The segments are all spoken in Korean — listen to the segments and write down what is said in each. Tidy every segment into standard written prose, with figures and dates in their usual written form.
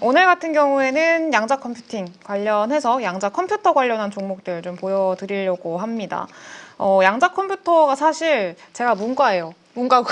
오늘 같은 경우에는 양자 컴퓨팅 관련해서 양자 컴퓨터 관련한 종목들 좀 보여드리려고 합니다. 양자 컴퓨터가 사실 제가 문과예요. 문과고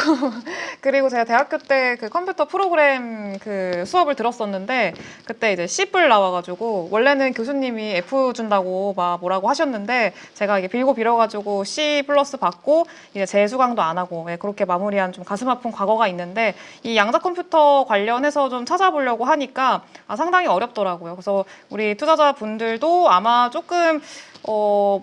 그리고 제가 대학교 때 그 컴퓨터 프로그램 그 수업을 들었었는데 그때 이제 C뿔 나와가지고 원래는 교수님이 F 준다고 막 뭐라고 하셨는데 제가 이게 빌고 빌어가지고 C 플러스 받고 이제 재수강도 안 하고 그렇게 마무리한 좀 가슴 아픈 과거가 있는데 이 양자 컴퓨터 관련해서 좀 찾아보려고 하니까 상당히 어렵더라고요. 그래서 우리 투자자분들도 아마 조금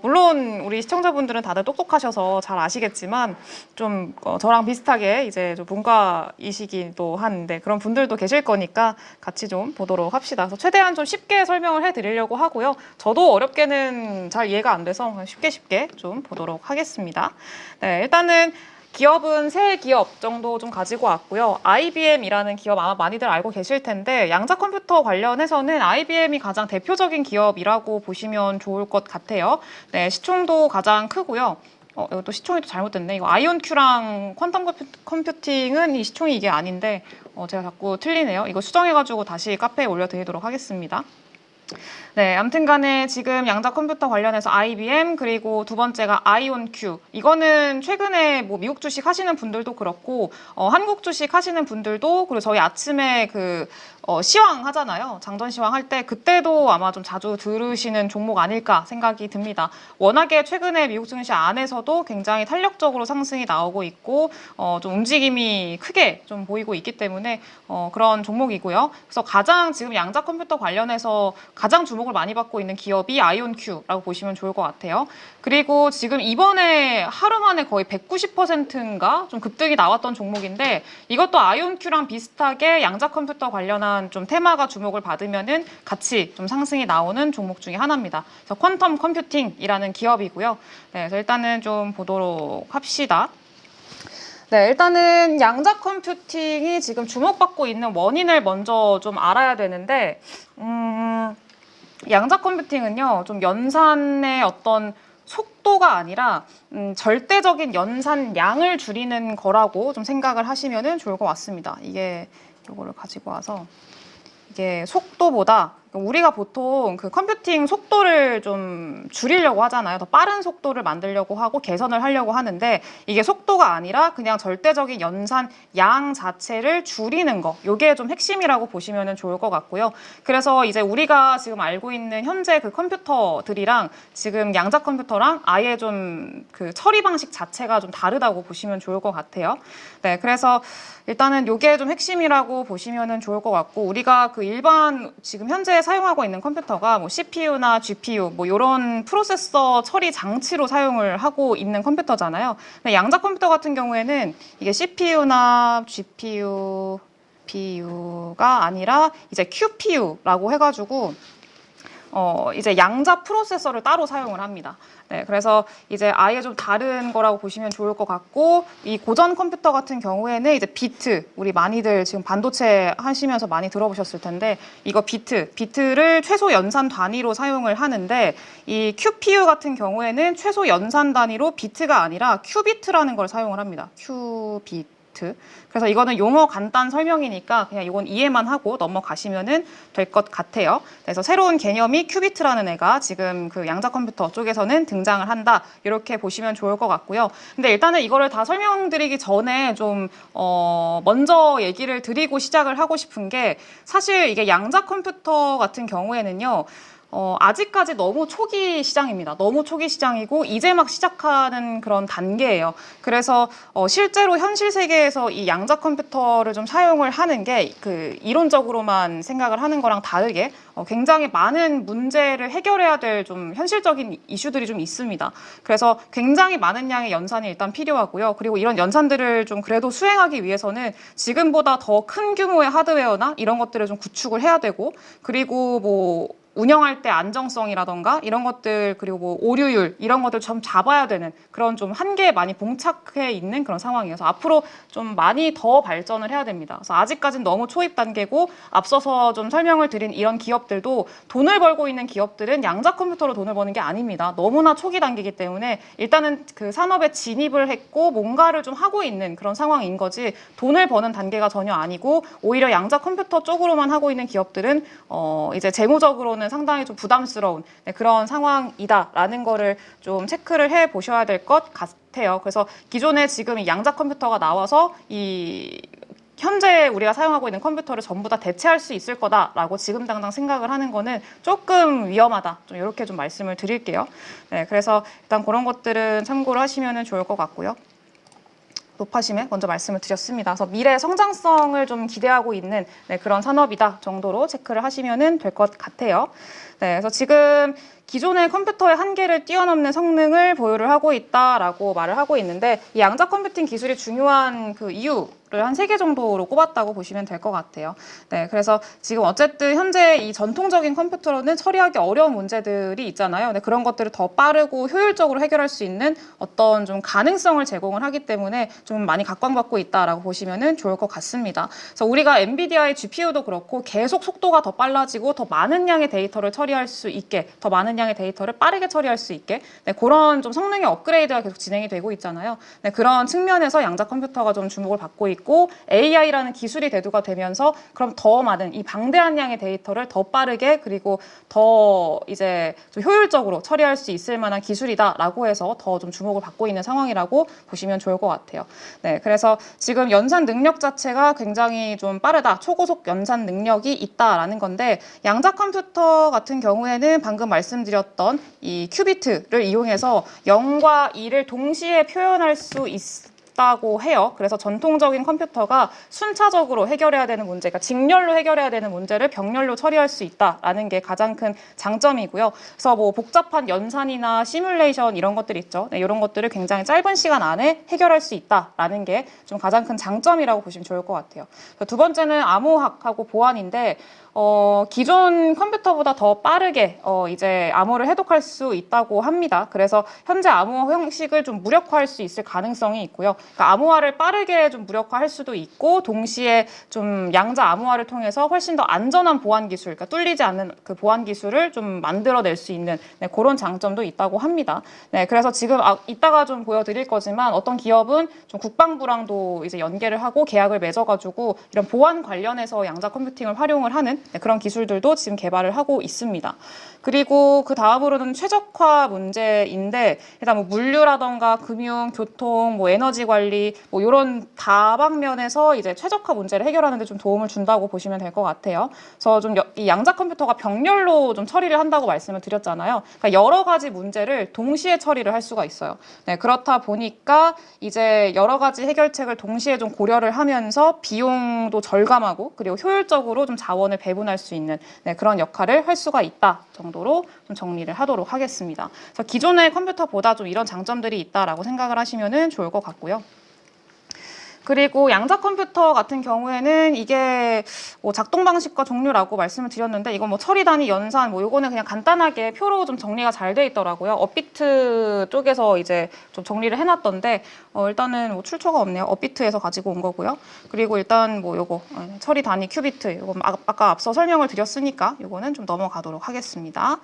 물론 우리 시청자분들은 다들 똑똑하셔서 잘 아시겠지만 좀 저랑 비슷하게 이제 좀 문과이시기도 한데 그런 분들도 계실 거니까 같이 좀 보도록 합시다. 그래서 최대한 좀 쉽게 설명을 해드리려고 하고요. 저도 어렵게는 잘 이해가 안 돼서 쉽게 좀 보도록 하겠습니다. 네, 일단은 기업은 세 기업 정도 좀 가지고 왔고요. IBM이라는 기업 아마 많이들 알고 계실 텐데 양자 컴퓨터 관련해서는 IBM이 가장 대표적인 기업이라고 보시면 좋을 것 같아요. 네, 시총도 가장 크고요. 이것도 시총이 또 잘못됐네. 이거 아이온큐랑 퀀텀 컴퓨팅은 이 시총이 이게 아닌데 제가 자꾸 틀리네요. 이거 수정해가지고 다시 카페에 올려드리도록 하겠습니다. 네, 아무튼 간에 지금 양자 컴퓨터 관련해서 IBM 그리고 두 번째가 아이온큐 이거는 최근에 뭐 미국 주식 하시는 분들도 그렇고 한국 주식 하시는 분들도 그리고 저희 아침에 그 시황 하잖아요. 장전 시황 할 때 그때도 아마 좀 자주 들으시는 종목 아닐까 생각이 듭니다. 워낙에 최근에 미국 증시 안에서도 굉장히 탄력적으로 상승이 나오고 있고 좀 움직임이 크게 좀 보이고 있기 때문에 그런 종목이고요. 그래서 가장 지금 양자 컴퓨터 관련해서 가장 주목을 많이 받고 있는 기업이 아이온큐라고 보시면 좋을 것 같아요. 그리고 지금 이번에 하루 만에 거의 190%인가 좀 급등이 나왔던 종목인데 이것도 아이온큐랑 비슷하게 양자 컴퓨터 관련한 좀 테마가 주목을 받으면은 같이 좀 상승이 나오는 종목 중에 하나입니다. 그래서 퀀텀 컴퓨팅이라는 기업이고요. 네, 그래서 일단은 좀 보도록 합시다. 네, 일단은 양자 컴퓨팅이 지금 주목받고 있는 원인을 먼저 좀 알아야 되는데 양자 컴퓨팅은요, 좀 연산의 어떤 속도가 아니라 절대적인 연산량을 줄이는 거라고 좀 생각을 하시면 좋을 것 같습니다. 이게 이거를 가지고 와서 이게 속도보다 우리가 보통 그 컴퓨팅 속도를 좀 줄이려고 하잖아요. 더 빠른 속도를 만들려고 하고 개선을 하려고 하는데 이게 속도가 아니라 그냥 절대적인 연산 양 자체를 줄이는 거. 이게 좀 핵심이라고 보시면 좋을 것 같고요. 그래서 이제 우리가 지금 알고 있는 현재 그 컴퓨터들이랑 지금 양자 컴퓨터랑 아예 좀 그 처리 방식 자체가 좀 다르다고 보시면 좋을 것 같아요. 네, 그래서 일단은 이게 좀 핵심이라고 보시면 좋을 것 같고 우리가 그 일반 지금 현재 사용하고 있는 컴퓨터가 뭐 CPU나 GPU 뭐 이런 프로세서 처리 장치로 사용을 하고 있는 컴퓨터잖아요. 근데 양자 컴퓨터 같은 경우에는 이게 CPU나 GPU, PU가 아니라 이제 QPU라고 해가지고 이제 양자 프로세서를 따로 사용을 합니다. 네, 그래서 이제 아예 좀 다른 거라고 보시면 좋을 것 같고 이 고전 컴퓨터 같은 경우에는 이제 비트, 우리 많이들 지금 반도체 하시면서 많이 들어보셨을 텐데 이거 비트를 최소 연산 단위로 사용을 하는데 이 QPU 같은 경우에는 최소 연산 단위로 비트가 아니라 큐비트라는 걸 사용을 합니다. 큐비트. 그래서 이거는 용어 간단 설명이니까 그냥 이건 이해만 하고 넘어가시면 될 것 같아요. 그래서 새로운 개념이 큐비트라는 애가 지금 그 양자 컴퓨터 쪽에서는 등장을 한다. 이렇게 보시면 좋을 것 같고요. 근데 일단은 이거를 다 설명드리기 전에 좀 먼저 얘기를 드리고 시작을 하고 싶은 게 사실 이게 양자 컴퓨터 같은 경우에는요. 아직까지 너무 초기 시장입니다. 너무 초기 시장이고 이제 막 시작하는 그런 단계예요. 그래서 실제로 현실 세계에서 이 양자 컴퓨터를 좀 사용을 하는 게 그 이론적으로만 생각을 하는 거랑 다르게 굉장히 많은 문제를 해결해야 될 좀 현실적인 이슈들이 좀 있습니다. 그래서 굉장히 많은 양의 연산이 일단 필요하고요. 그리고 이런 연산들을 좀 그래도 수행하기 위해서는 지금보다 더 큰 규모의 하드웨어나 이런 것들을 좀 구축을 해야 되고 그리고 뭐 운영할 때 안정성이라던가 이런 것들 그리고 뭐 오류율 이런 것들 좀 잡아야 되는 그런 좀 한계에 많이 봉착해 있는 그런 상황이어서 앞으로 좀 많이 더 발전을 해야 됩니다. 그래서 아직까지는 너무 초입 단계고 앞서서 좀 설명을 드린 이런 기업들도 돈을 벌고 있는 기업들은 양자 컴퓨터로 돈을 버는 게 아닙니다. 너무나 초기 단계이기 때문에 일단은 그 산업에 진입을 했고 뭔가를 좀 하고 있는 그런 상황인 거지 돈을 버는 단계가 전혀 아니고 오히려 양자 컴퓨터 쪽으로만 하고 있는 기업들은 이제 재무적으로는 상당히 좀 부담스러운 그런 상황이다라는 거를 좀 체크를 해 보셔야 될 것 같아요. 그래서 기존에 지금 이 양자 컴퓨터가 나와서 이 현재 우리가 사용하고 있는 컴퓨터를 전부 다 대체할 수 있을 거다라고 지금 당장 생각을 하는 거는 조금 위험하다. 좀 이렇게 좀 말씀을 드릴게요. 네, 그래서 일단 그런 것들은 참고를 하시면 좋을 것 같고요. 높아심에 먼저 말씀을 드렸습니다. 그래서 미래 성장성을 좀 기대하고 있는 그런 산업이다 정도로 체크를 하시면 될 것 같아요. 네, 그래서 지금 기존의 컴퓨터의 한계를 뛰어넘는 성능을 보유를 하고 있다라고 말을 하고 있는데 이 양자 컴퓨팅 기술이 중요한 그 이유를 한 3개 정도로 꼽았다고 보시면 될 것 같아요. 네, 그래서 지금 어쨌든 현재 이 전통적인 컴퓨터로는 처리하기 어려운 문제들이 있잖아요. 네, 그런 것들을 더 빠르고 효율적으로 해결할 수 있는 어떤 좀 가능성을 제공을 하기 때문에 좀 많이 각광받고 있다라고 보시면 좋을 것 같습니다. 그래서 우리가 엔비디아의 GPU도 그렇고 계속 속도가 더 빨라지고 더 많은 양의 데이터를 처리할 수 있게 더 많은 양의 데이터를 빠르게 처리할 수 있게 그런 좀 성능의 업그레이드가 계속 진행이 되고 있잖아요. 그런 측면에서 양자 컴퓨터가 좀 주목을 받고 있고 AI라는 기술이 대두가 되면서 그럼 더 많은 이 방대한 양의 데이터를 더 빠르게 그리고 더 이제 좀 효율적으로 처리할 수 있을 만한 기술이다라고 해서 더 좀 주목을 받고 있는 상황이라고 보시면 좋을 것 같아요. 네, 그래서 지금 연산 능력 자체가 굉장히 좀 빠르다, 초고속 연산 능력이 있다라는 건데 양자 컴퓨터 같은 경우에는 방금 말씀드렸던 이 큐비트를 이용해서 0과 2를 동시에 표현할 수 있다고 해요. 그래서 전통적인 컴퓨터가 순차적으로 해결해야 되는 문제, 그러니까 직렬로 해결해야 되는 문제를 병렬로 처리할 수 있다라는 게 가장 큰 장점이고요. 그래서 뭐 복잡한 연산이나 시뮬레이션 이런 것들 있죠. 네, 이런 것들을 굉장히 짧은 시간 안에 해결할 수 있다라는 게 좀 가장 큰 장점이라고 보시면 좋을 것 같아요. 두 번째는 암호학하고 보안인데 기존 컴퓨터보다 더 빠르게 이제 암호를 해독할 수 있다고 합니다. 그래서 현재 암호화 형식을 좀 무력화할 수 있을 가능성이 있고요. 그러니까 암호화를 빠르게 좀 무력화할 수도 있고 동시에 좀 양자 암호화를 통해서 훨씬 더 안전한 보안 기술, 그러니까 뚫리지 않는 그 보안 기술을 좀 만들어낼 수 있는 그런 장점도 있다고 합니다. 네, 그래서 지금 이따가 좀 보여드릴 거지만 어떤 기업은 좀 국방부랑도 이제 연계를 하고 계약을 맺어가지고 이런 보안 관련해서 양자 컴퓨팅을 활용을 하는 그런 기술들도 지금 개발을 하고 있습니다. 그리고 그 다음으로는 최적화 문제인데 일단 뭐 물류라던가 금융, 교통, 뭐 에너지 관리 뭐 이런 다방면에서 이제 최적화 문제를 해결하는 데 좀 도움을 준다고 보시면 될 것 같아요. 그래서 좀 이 양자 컴퓨터가 병렬로 좀 처리를 한다고 말씀을 드렸잖아요. 그러니까 여러 가지 문제를 동시에 처리를 할 수가 있어요. 네, 그렇다 보니까 이제 여러 가지 해결책을 동시에 좀 고려를 하면서 비용도 절감하고 그리고 효율적으로 좀 자원을 배분할 수 있는 그런 역할을 할 수가 있다 정도로 좀 정리를 하도록 하겠습니다. 그래서 기존의 컴퓨터보다 좀 이런 장점들이 있다라고 생각을 하시면 좋을 것 같고요. 그리고 양자 컴퓨터 같은 경우에는 이게 뭐 작동 방식과 종류라고 말씀을 드렸는데 이건 뭐 처리 단위, 연산 뭐 요거는 그냥 간단하게 표로 좀 정리가 잘 돼 있더라고요. 업비트 쪽에서 이제 좀 정리를 해놨던데 일단은 뭐 출처가 없네요. 업비트에서 가지고 온 거고요. 그리고 일단 뭐 요거 처리 단위 큐비트 요거 아까 앞서 설명을 드렸으니까 요거는 좀 넘어가도록 하겠습니다.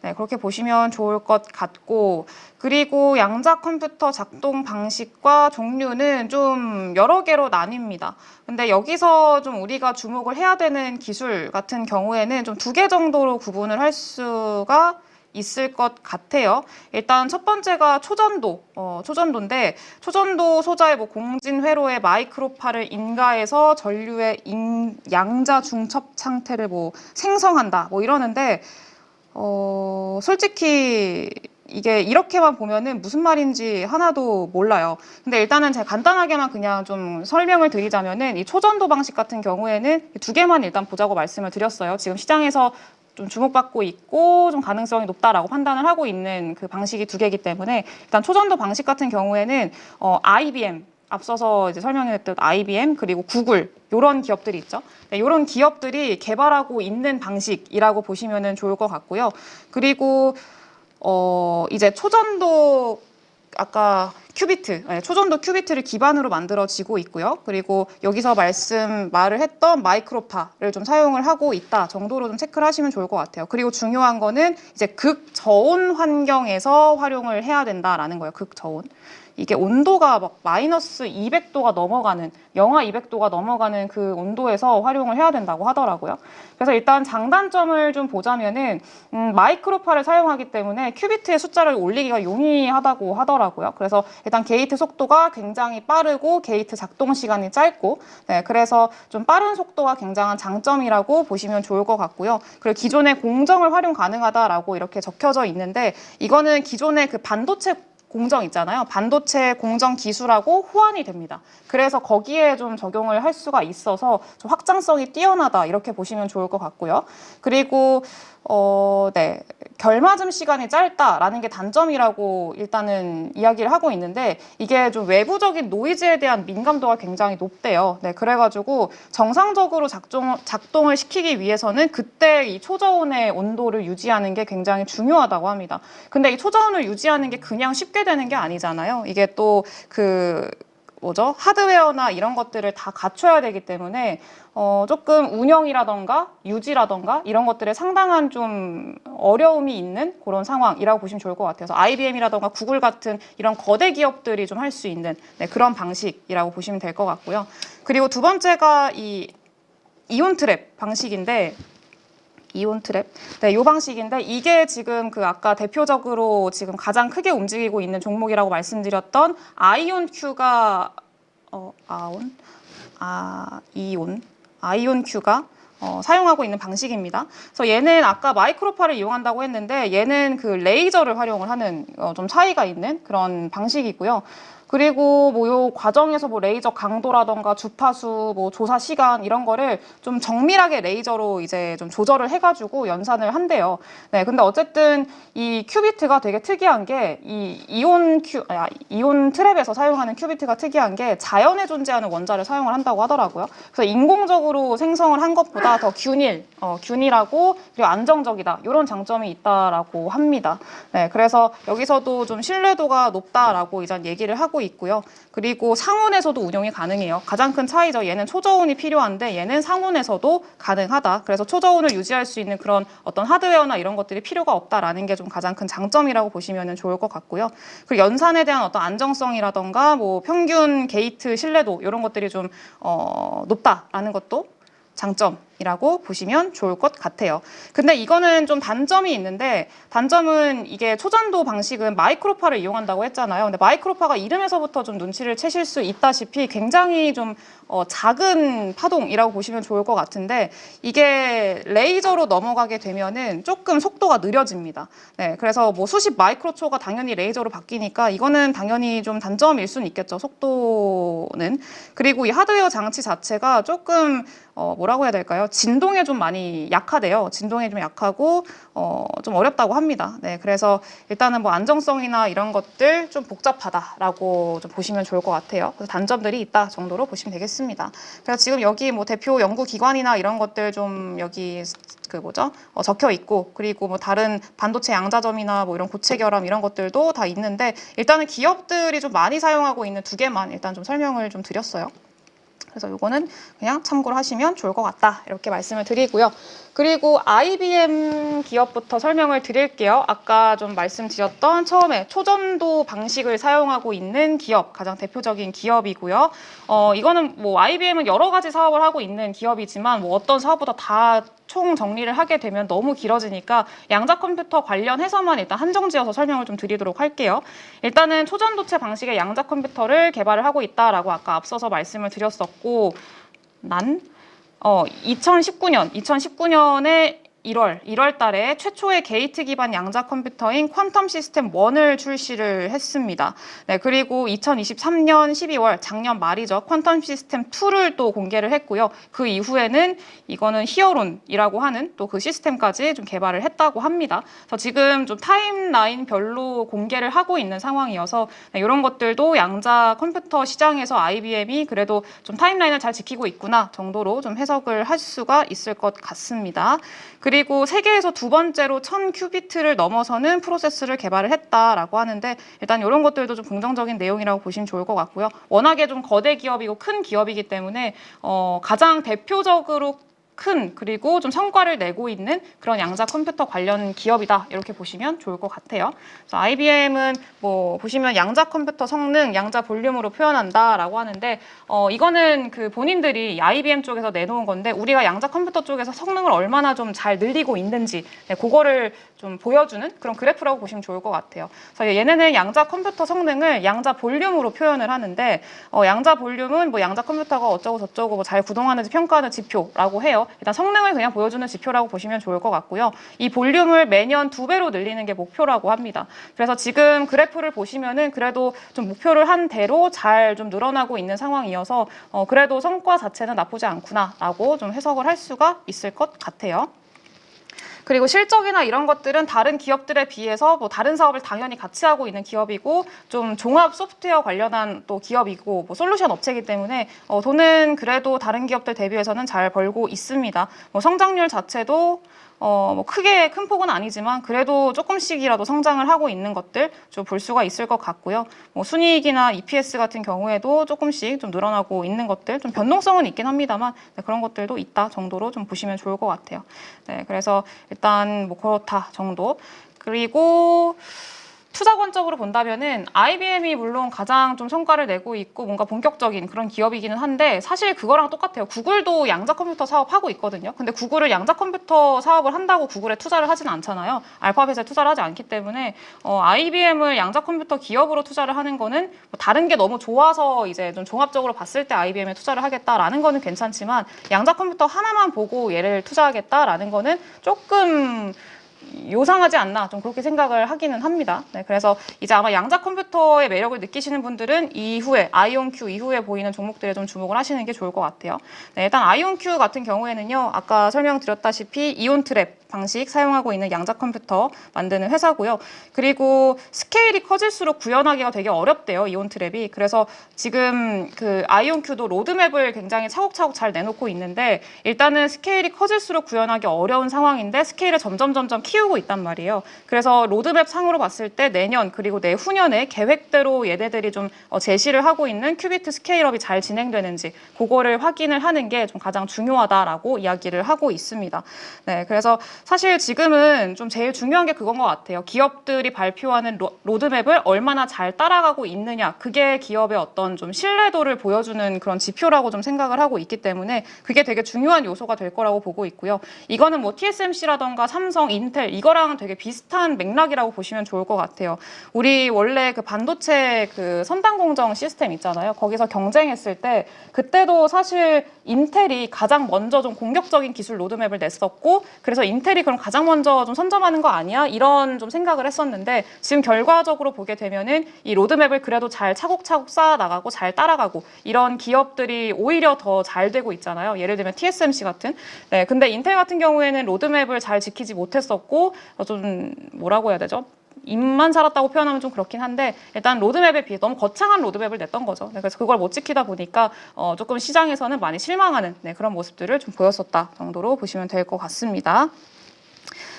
네, 그렇게 보시면 좋을 것 같고 그리고 양자 컴퓨터 작동 방식과 종류는 좀 여러 개로 나뉩니다. 근데 여기서 좀 우리가 주목을 해야 되는 기술 같은 경우에는 좀 2개 정도로 구분을 할 수가 있을 것 같아요. 일단 첫 번째가 초전도인데 초전도 소자의 뭐 공진 회로에 마이크로파를 인가해서 전류의 양자 중첩 상태를 뭐 생성한다 뭐 이러는데 솔직히 이게 이렇게만 보면은 무슨 말인지 하나도 몰라요. 근데 일단은 제가 간단하게만 그냥 좀 설명을 드리자면은 이 초전도 방식 같은 경우에는 2개만 일단 보자고 말씀을 드렸어요. 지금 시장에서 좀 주목받고 있고 좀 가능성이 높다라고 판단을 하고 있는 그 방식이 2개이기 때문에 일단 초전도 방식 같은 경우에는 IBM 앞서서 이제 설명했던 IBM 그리고 구글 이런 기업들이 있죠. 네, 이런 기업들이 개발하고 있는 방식이라고 보시면 좋을 것 같고요. 그리고 이제 초전도 아까 큐비트, 초전도 큐비트를 기반으로 만들어지고 있고요. 그리고 여기서 말을 했던 마이크로파를 좀 사용을 하고 있다 정도로 좀 체크를 하시면 좋을 것 같아요. 그리고 중요한 거는 이제 극저온 환경에서 활용을 해야 된다라는 거예요. 극저온. 이게 온도가 막 마이너스 200도가 넘어가는, 영하 200도가 넘어가는 그 온도에서 활용을 해야 된다고 하더라고요. 그래서 일단 장단점을 좀 보자면은 마이크로파를 사용하기 때문에 큐비트의 숫자를 올리기가 용이하다고 하더라고요. 그래서 일단 게이트 속도가 굉장히 빠르고 게이트 작동 시간이 짧고, 네, 그래서 좀 빠른 속도가 굉장한 장점이라고 보시면 좋을 것 같고요. 그리고 기존의 공정을 활용 가능하다라고 이렇게 적혀져 있는데, 이거는 기존의 그 반도체 공정 있잖아요. 반도체 공정 기술하고 호환이 됩니다. 그래서 거기에 좀 적용을 할 수가 있어서 좀 확장성이 뛰어나다 이렇게 보시면 좋을 것 같고요. 그리고 네, 결맞음 시간이 짧다라는 게 단점이라고 일단은 이야기를 하고 있는데, 이게 좀 외부적인 노이즈에 대한 민감도가 굉장히 높대요. 네, 그래가지고 정상적으로 작동을 시키기 위해서는 그때 이 초저온의 온도를 유지하는 게 굉장히 중요하다고 합니다. 근데 이 초저온을 유지하는 게 그냥 쉽게 되는 게 아니잖아요. 이게 또 하드웨어나 이런 것들을 다 갖춰야 되기 때문에 조금 운영이라던가 유지라던가 이런 것들에 상당한 좀 어려움이 있는 그런 상황이라고 보시면 좋을 것 같아요. 그래서 IBM이라던가 구글 같은 이런 거대 기업들이 좀 할 수 있는, 네, 그런 방식이라고 보시면 될 것 같고요. 그리고 두 번째가 이 이온 트랩 방식인데, 이온 트랩. 네, 이 방식인데, 이게 지금 그 아까 대표적으로 지금 가장 크게 움직이고 있는 종목이라고 말씀드렸던 아이온큐가 아이온큐가 사용하고 있는 방식입니다. 그래서 얘는 아까 마이크로파를 이용한다고 했는데, 얘는 그 레이저를 활용을 하는 좀 차이가 있는 그런 방식이고요. 그리고 요 과정에서 레이저 강도라던가 주파수, 조사 시간 이런 거를 좀 정밀하게 레이저로 이제 좀 조절을 해가지고 연산을 한대요. 네, 근데 어쨌든 이 큐비트가 되게 특이한 게 이 이온 트랩에서 사용하는 큐비트가 특이한 게 자연에 존재하는 원자를 사용을 한다고 하더라고요. 그래서 인공적으로 생성을 한 것보다 더 균일하고 그리고 안정적이다, 이런 장점이 있다라고 합니다. 네, 그래서 여기서도 좀 신뢰도가 높다라고 이제 얘기를 하고 있고요. 그리고 상온에서도 운용이 가능해요. 가장 큰 차이죠. 얘는 초저온이 필요한데 얘는 상온에서도 가능하다. 그래서 초저온을 유지할 수 있는 그런 어떤 하드웨어나 이런 것들이 필요가 없다라는 게 좀 가장 큰 장점이라고 보시면 좋을 것 같고요. 그리고 연산에 대한 어떤 안정성이라던가 평균 게이트 신뢰도 이런 것들이 좀 높다라는 것도 장점이라고 보시면 좋을 것 같아요. 근데 이거는 좀 단점이 있는데, 단점은 이게 초전도 방식은 마이크로파를 이용한다고 했잖아요. 근데 마이크로파가 이름에서부터 좀 눈치를 채실 수 있다시피 굉장히 좀 작은 파동이라고 보시면 좋을 것 같은데, 이게 레이저로 넘어가게 되면은 조금 속도가 느려집니다. 네, 그래서 수십 마이크로초가 당연히 레이저로 바뀌니까 이거는 당연히 좀 단점일 수는 있겠죠, 속도는. 그리고 이 하드웨어 장치 자체가 조금 뭐라고 해야 될까요? 진동에 좀 많이 약하대요. 진동에 좀 약하고 좀 어렵다고 합니다. 네, 그래서 일단은 안정성이나 이런 것들 좀 복잡하다라고 좀 보시면 좋을 것 같아요. 그래서 단점들이 있다 정도로 보시면 되겠습니다. 그래서 지금 여기 대표 연구 기관이나 이런 것들 좀 여기 적혀 있고, 그리고 다른 반도체 양자점이나 이런 고체 결함 이런 것들도 다 있는데, 일단은 기업들이 좀 많이 사용하고 있는 두 개만 일단 좀 설명을 좀 드렸어요. 그래서 이거는 그냥 참고를 하시면 좋을 것 같다, 이렇게 말씀을 드리고요. 그리고 IBM 기업부터 설명을 드릴게요. 아까 좀 말씀드렸던 처음에 초전도 방식을 사용하고 있는 기업, 가장 대표적인 기업이고요. 이거는 IBM은 여러 가지 사업을 하고 있는 기업이지만 어떤 사업보다 다 총 정리를 하게 되면 너무 길어지니까 양자 컴퓨터 관련해서만 일단 한정지어서 설명을 좀 드리도록 할게요. 일단은 초전도체 방식의 양자 컴퓨터를 개발을 하고 있다라고 아까 앞서서 말씀을 드렸었고, 2019년에 1월 달에 최초의 게이트 기반 양자 컴퓨터인 퀀텀 시스템 1을 출시를 했습니다. 네, 그리고 2023년 12월 작년 말이죠. 퀀텀 시스템 2를 또 공개를 했고요. 그 이후에는 이거는 히어론이라고 하는 또 그 시스템까지 좀 개발을 했다고 합니다. 그래서 지금 좀 타임라인별로 공개를 하고 있는 상황이어서 네, 이런 것들도 양자 컴퓨터 시장에서 IBM이 그래도 좀 타임라인을 잘 지키고 있구나 정도로 좀 해석을 할 수가 있을 것 같습니다. 그리고 세계에서 두 번째로 1000큐비트를 넘어서는 프로세스를 개발을 했다라고 하는데 일단 이런 것들도 좀 긍정적인 내용이라고 보시면 좋을 것 같고요. 워낙에 좀 거대 기업이고 큰 기업이기 때문에 가장 대표적으로 큰 그리고 좀 성과를 내고 있는 그런 양자 컴퓨터 관련 기업이다 이렇게 보시면 좋을 것 같아요. 그래서 IBM은 뭐 보시면 양자 컴퓨터 성능, 양자 볼륨으로 표현한다라고 하는데 이거는 그 본인들이 IBM 쪽에서 내놓은 건데 우리가 양자 컴퓨터 쪽에서 성능을 얼마나 좀 잘 늘리고 있는지 네, 그거를 좀 보여주는 그런 그래프라고 보시면 좋을 것 같아요. 그래서 얘네는 양자 컴퓨터 성능을 양자 볼륨으로 표현을 하는데 양자 볼륨은 뭐 양자 컴퓨터가 어쩌고 저쩌고 뭐 잘 구동하는지 평가하는 지표라고 해요. 일단 성능을 그냥 보여주는 지표라고 보시면 좋을 것 같고요. 이 볼륨을 매년 2배로 늘리는 게 목표라고 합니다. 그래서 지금 그래프를 보시면은 그래도 좀 목표를 한 대로 잘 좀 늘어나고 있는 상황이어서 그래도 성과 자체는 나쁘지 않구나라고 좀 해석을 할 수가 있을 것 같아요. 그리고 실적이나 이런 것들은 다른 기업들에 비해서 뭐 다른 사업을 당연히 같이 하고 있는 기업이고 좀 종합 소프트웨어 관련한 또 기업이고 뭐 솔루션 업체이기 때문에 돈은 그래도 다른 기업들 대비해서는 잘 벌고 있습니다. 뭐 성장률 자체도 뭐 크게 큰 폭은 아니지만 그래도 조금씩이라도 성장을 하고 있는 것들 좀 볼 수가 있을 것 같고요. 뭐 순이익이나 EPS 같은 경우에도 조금씩 좀 늘어나고 있는 것들 좀 변동성은 있긴 합니다만 네, 그런 것들도 있다 정도로 좀 보시면 좋을 것 같아요. 네, 그래서 일단 뭐 그렇다 정도. 그리고 투자권적으로 본다면은 IBM이 물론 가장 좀 성과를 내고 있고 뭔가 본격적인 그런 기업이기는 한데 사실 그거랑 똑같아요. 구글도 양자 컴퓨터 사업 하고 있거든요. 근데 구글을 양자 컴퓨터 사업을 한다고 구글에 투자를 하진 않잖아요. 알파벳에 투자를 하지 않기 때문에 IBM을 양자 컴퓨터 기업으로 투자를 하는 거는 뭐 다른 게 너무 좋아서 이제 좀 종합적으로 봤을 때 IBM에 투자를 하겠다라는 거는 괜찮지만 양자 컴퓨터 하나만 보고 얘를 투자하겠다라는 거는 조금 요상하지 않나 좀 그렇게 생각을 하기는 합니다. 네, 그래서 이제 아마 양자 컴퓨터의 매력을 느끼시는 분들은 이후에 아이온큐 이후에 보이는 종목들에 좀 주목을 하시는 게 좋을 것 같아요. 네, 일단 아이온큐 같은 경우에는요, 아까 설명드렸다시피 이온 트랩 방식 사용하고 있는 양자 컴퓨터 만드는 회사고요. 그리고 스케일이 커질수록 구현하기가 되게 어렵대요, 이온 트랩이. 그래서 지금 그 아이온큐도 로드맵을 굉장히 차곡차곡 잘 내놓고 있는데 일단은 스케일이 커질수록 구현하기 어려운 상황인데 스케일을 점점 키우고 있단 말이에요. 그래서 로드맵 상으로 봤을 때 내년 그리고 내후년에 계획대로 얘네들이 좀 제시를 하고 있는 큐비트 스케일업이 잘 진행되는지 그거를 확인을 하는 게 좀 가장 중요하다라고 이야기를 하고 있습니다. 네, 그래서 사실 지금은 좀 제일 중요한 게 그건 것 같아요. 기업들이 발표하는 로드맵을 얼마나 잘 따라가고 있느냐. 그게 기업의 어떤 좀 신뢰도를 보여주는 그런 지표라고 좀 생각을 하고 있기 때문에 그게 되게 중요한 요소가 될 거라고 보고 있고요. 이거는 뭐 TSMC라던가 삼성, 인텔 이거랑은 되게 비슷한 맥락이라고 보시면 좋을 것 같아요. 우리 원래 그 반도체 그 선단 공정 시스템 있잖아요. 거기서 경쟁했을 때 그때도 사실 인텔이 가장 먼저 좀 공격적인 기술 로드맵을 냈었고 그래서 인텔이 그럼 가장 먼저 좀 선점하는 거 아니야? 이런 좀 생각을 했었는데 지금 결과적으로 보게 되면은 이 로드맵을 그래도 잘 차곡차곡 쌓아 나가고 잘 따라가고 이런 기업들이 오히려 더 잘 되고 있잖아요. 예를 들면 TSMC 같은. 네, 근데 인텔 같은 경우에는 로드맵을 잘 지키지 못했었고 좀 뭐라고 해야 되죠? 입만 살았다고 표현하면 좀 그렇긴 한데 일단 로드맵에 비해 너무 거창한 로드맵을 냈던 거죠. 그래서 그걸 못 지키다 보니까 조금 시장에서는 많이 실망하는 그런 모습들을 좀 보였었다 정도로 보시면 될 것 같습니다.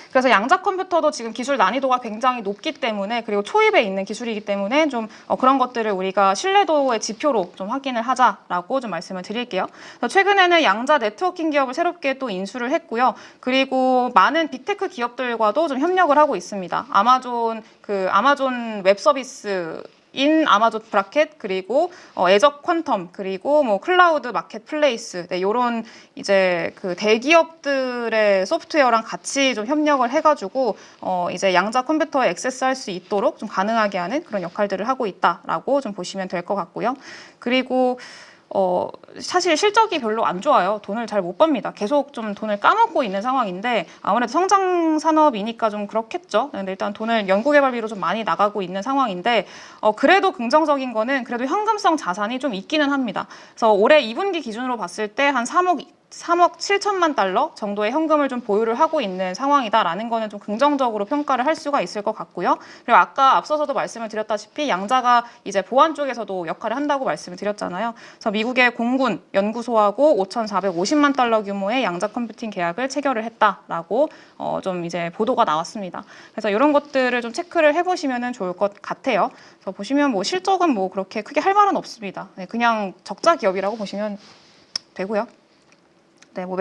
그래서 양자 컴퓨터도 지금 기술 난이도가 굉장히 높기 때문에 그리고 초입에 있는 기술이기 때문에 좀 그런 것들을 우리가 신뢰도의 지표로 좀 확인을 하자라고 좀 말씀을 드릴게요. 최근에는 양자 네트워킹 기업을 새롭게 또 인수를 했고요. 그리고 많은 빅테크 기업들과도 좀 협력을 하고 있습니다. 아마존 웹 서비스 인 아마존 브라켓 그리고 애저 퀀텀 그리고 뭐 클라우드 마켓플레이스 요런 이제 그 대기업들의 소프트웨어랑 같이 좀 협력을 해가지고 이제 양자 컴퓨터에 액세스할 수 있도록 좀 가능하게 하는 그런 역할들을 하고 있다라고 좀 보시면 될 것 같고요. 그리고 사실 실적이 별로 안 좋아요. 돈을 잘 못 법니다. 계속 좀 돈을 까먹고 있는 상황인데 아무래도 성장 산업이니까 좀 그렇겠죠. 근데 일단 돈을 연구개발비로 좀 많이 나가고 있는 상황인데 그래도 긍정적인 거는 그래도 현금성 자산이 좀 있기는 합니다. 그래서 올해 2분기 기준으로 봤을 때 한 3억 7천만 달러 정도의 현금을 좀 보유를 하고 있는 상황이다라는 거는 좀 긍정적으로 평가를 할 수가 있을 것 같고요. 그리고 아까 앞서서도 말씀을 드렸다시피 양자가 이제 보안 쪽에서도 역할을 한다고 말씀을 드렸잖아요. 그래서 미국의 공군 연구소하고 5,450만 달러 규모의 양자 컴퓨팅 계약을 체결을 했다라고 좀 이제 보도가 나왔습니다. 그래서 이런 것들을 좀 체크를 해보시면 좋을 것 같아요. 그래서 보시면 뭐 실적은 뭐 그렇게 크게 할 말은 없습니다. 네, 그냥 적자 기업이라고 보시면 되고요. 네, 뭐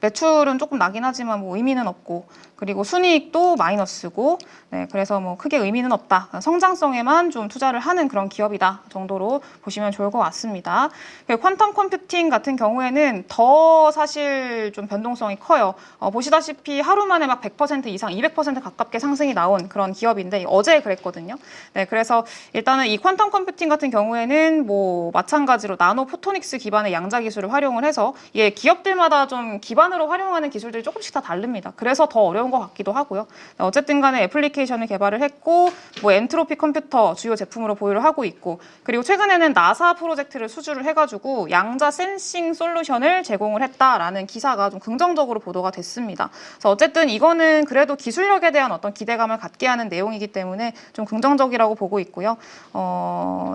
매출은 조금 나긴 하지만 뭐 의미는 없고, 그리고 순이익도 마이너스고, 네, 그래서 뭐 크게 의미는 없다. 성장성에만 좀 투자를 하는 그런 기업이다 정도로 보시면 좋을 것 같습니다. 퀀텀 컴퓨팅 같은 경우에는 더 사실 좀 변동성이 커요. 보시다시피 하루 만에 막 100% 이상, 200% 가깝게 상승이 나온 그런 기업인데 어제 그랬거든요. 네, 그래서 일단은 이 퀀텀 컴퓨팅 같은 경우에는 뭐 마찬가지로 나노 포토닉스 기반의 양자 기술을 활용을 해서 이게 기업들마다 좀 기반으로 활용하는 기술들이 조금씩 다 다릅니다. 그래서 더 어려운 것 같기도 하고요. 어쨌든 간에 애플리케이션을 개발을 했고 뭐 엔트로피 컴퓨터 주요 제품으로 보유를 하고 있고, 그리고 최근에는 나사 프로젝트를 수주를 해가지고 양자 센싱 솔루션을 제공을 했다라는 기사가 좀 긍정적으로 보도가 됐습니다. 그래서 어쨌든 이거는 그래도 기술력에 대한 어떤 기대감을 갖게 하는 내용이기 때문에 좀 긍정적이라고 보고 있고요.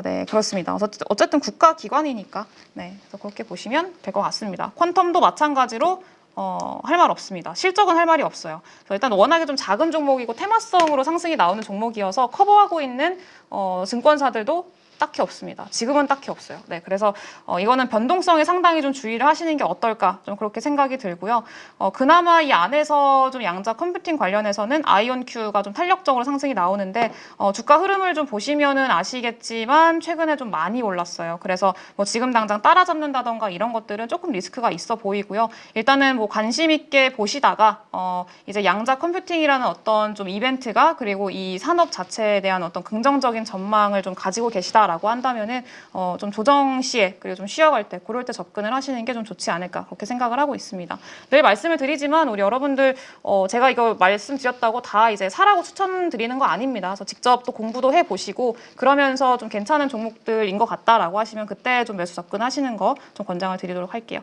네, 그렇습니다. 그래서 어쨌든 국가 기관이니까 네, 그래서 그렇게 보시면 될 것 같습니다. 퀀텀도 마찬가지로 할 말 없습니다. 실적은 할 말이 없어요. 그래서 일단 워낙에 좀 작은 종목이고 테마성으로 상승이 나오는 종목이어서 커버하고 있는 증권사들도 딱히 없습니다. 지금은 딱히 없어요. 네, 그래서 이거는 변동성에 상당히 좀 주의를 하시는 게 어떨까 좀 그렇게 생각이 들고요. 그나마 이 안에서 좀 양자 컴퓨팅 관련해서는 아이온큐가 좀 탄력적으로 상승이 나오는데 주가 흐름을 좀 보시면은 아시겠지만 최근에 좀 많이 올랐어요. 그래서 뭐 지금 당장 따라잡는다던가 이런 것들은 조금 리스크가 있어 보이고요. 일단은 뭐 관심 있게 보시다가 이제 양자 컴퓨팅이라는 어떤 좀 이벤트가, 그리고 이 산업 자체에 대한 어떤 긍정적인 전망을 좀 가지고 계시다라고 한다면은 좀 조정 시에, 그리고 좀 쉬어갈 때 그럴 때 접근을 하시는 게 좀 좋지 않을까 그렇게 생각을 하고 있습니다. 늘 말씀을 드리지만 우리 여러분들 제가 이거 말씀드렸다고 다 이제 사라고 추천드리는 거 아닙니다. 그래서 직접 또 공부도 해보시고 그러면서 좀 괜찮은 종목들인 것 같다라고 하시면 그때 좀 매수 접근하시는 거 좀 권장을 드리도록 할게요.